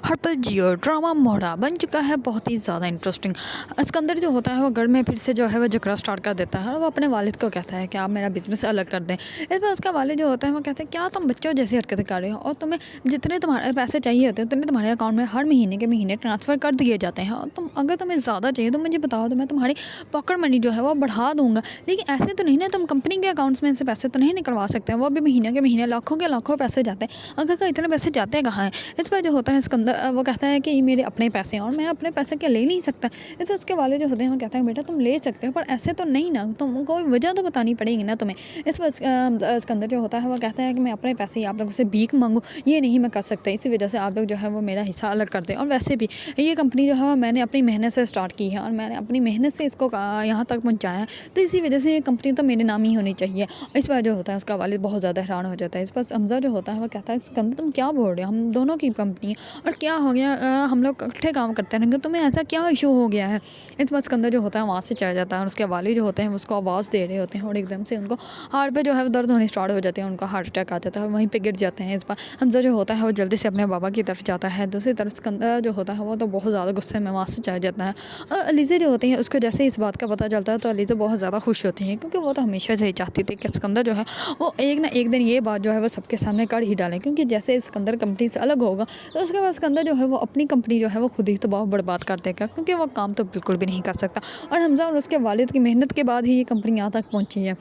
ہر پل Jio drama موڑا بن چکا ہے بہت ہی زیادہ انٹرسٹنگ۔ اسکندر جو ہوتا ہے وہ گھر میں پھر سے جو ہے وہ جھگڑا اسٹارٹ کر دیتا ہے اور وہ اپنے والد کو کہتا ہے کہ آپ میرا بزنس الگ کر دیں۔ اس پر اس کا والد جو ہوتا ہے وہ کہتا ہے کیا تم بچوں جیسی حرکتیں کر رہے ہو اور تمہیں جتنے تمہارے پیسے چاہیے ہوتے ہیں اتنے تمہارے اکاؤنٹ میں ہر مہینے کے مہینے ٹرانسفر کر دیے جاتے ہیں، اور اگر تمہیں زیادہ چاہیے تو مجھے بتاؤ تو میں تمہاری پاکٹ منی جو ہے وہ بڑھا دوں گا، لیکن ایسے تو نہیں نا، تم کمپنی کے اکاؤنٹس میں سے پیسے تو نہیں نکلوا سکتے ہیں، وہ بھی مہینے کے مہینے لاکھوں کے لاکھوں پیسے جاتے ہیں، اگر کہ اتنے پیسے جاتے کہاں ہیں؟ اس پر جو ہوتا ہے اسکندر وہ کہتا ہے کہ یہ میرے اپنے پیسے ہیں اور میں اپنے پیسے کے لے نہیں سکتا۔ اس پر اس کے والد جو ہوتے ہیں وہ کہتے ہیں بیٹا تم لے سکتے ہو پر ایسے تو نہیں نا، تم کوئی وجہ تو بتانی پڑے گی نا تمہیں۔ اس پر اسکندر جو ہوتا ہے وہ کہتا ہے کہ میں اپنے پیسے آپ لوگوں سے بھیک مانگوں یہ نہیں میں کر سکتا، اسی وجہ سے آپ لوگ جو ہے وہ میرا حصہ الگ کر دیں، اور ویسے بھی یہ کمپنی جو ہے وہ میں نے اپنی محنت سے اسٹارٹ کی ہے اور میں نے اپنی محنت سے اس کو یہاں تک پہنچایا ہے، تو اسی وجہ سے یہ کمپنی تو میرے نام ہی ہونی چاہیے۔ اس پر جو ہوتا ہے اس کا والد بہت زیادہ حیران ہو جاتا ہے۔ اس پر حمزہ جو ہوتا ہے وہ کہتا ہے اسکندر تم کیا بول رہے ہو، ہم دونوں کی کمپنی ہے اور کیا ہو گیا، ہم لوگ اکٹھے کام کرتے رہیں گے، تمہیں ایسا کیا ایشو ہو گیا ہے؟ اس پر اسکندر جو ہوتا ہے وہاں سے چلا جاتا ہے اور اس کے والد جو ہوتے ہیں اس کو آواز دے رہے ہوتے ہیں اور ایک دم سے ان کو ہارٹ پہ جو ہے وہ درد ہونی اسٹارٹ ہو جاتی ہے، ان کا ہارٹ اٹیک آ جاتا ہے اور وہیں پہ گر جاتے ہیں۔ اس پر حمزہ جو ہوتا ہے وہ جلدی سے اپنے بابا کی طرف جاتا ہے، دوسری طرف اسکندر جو ہوتا ہے وہ تو بہت زیادہ غصے میں وہاں سے چلا جاتا ہے، اور علیزہ جو ہوتی ہیں اس کو جیسے اس بات کا پتہ چلتا ہے تو علیزہ بہت زیادہ خوش ہوتی ہیں، کیونکہ وہ تو ہمیشہ سے ہی چاہتی تھی کہ اسکندر جو ہے وہ ایک نہ ایک دن یہ بات جو ہے وہ سب کے سامنے کر ہی ڈالیں، کیونکہ جیسے اسکندر کمپنی سے الگ ہوگا تو اس کے بعد اسکندر جو ہے وہ اپنی کمپنی جو ہے وہ خود ہی تباہ برباد کر دے گا، کیونکہ وہ کام تو بالکل بھی نہیں کر سکتا، اور حمزہ اور اس کے والد کی محنت کے بعد ہی یہ کمپنی یہاں تک پہنچی ہے۔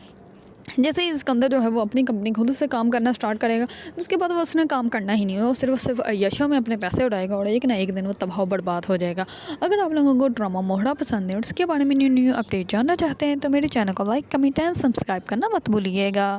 جیسے ہی اسکندر جو ہے وہ اپنی کمپنی خود سے کام کرنا اسٹارٹ کرے گا اس کے بعد وہ اس نے کام کرنا ہی نہیں ہے، وہ صرف عیاشیوں میں اپنے پیسے اڑائے گا اور ایک نہ ایک دن وہ تباہ و برباد ہو جائے گا۔ اگر آپ لوگوں کو ڈرامہ موہرا پسند ہے اور اس کے بارے میں نیو اپڈیٹ جاننا چاہتے ہیں تو میرے چینل کو لائک کمنٹ اینڈ سبسکرائب کرنا مت بھولیے گا۔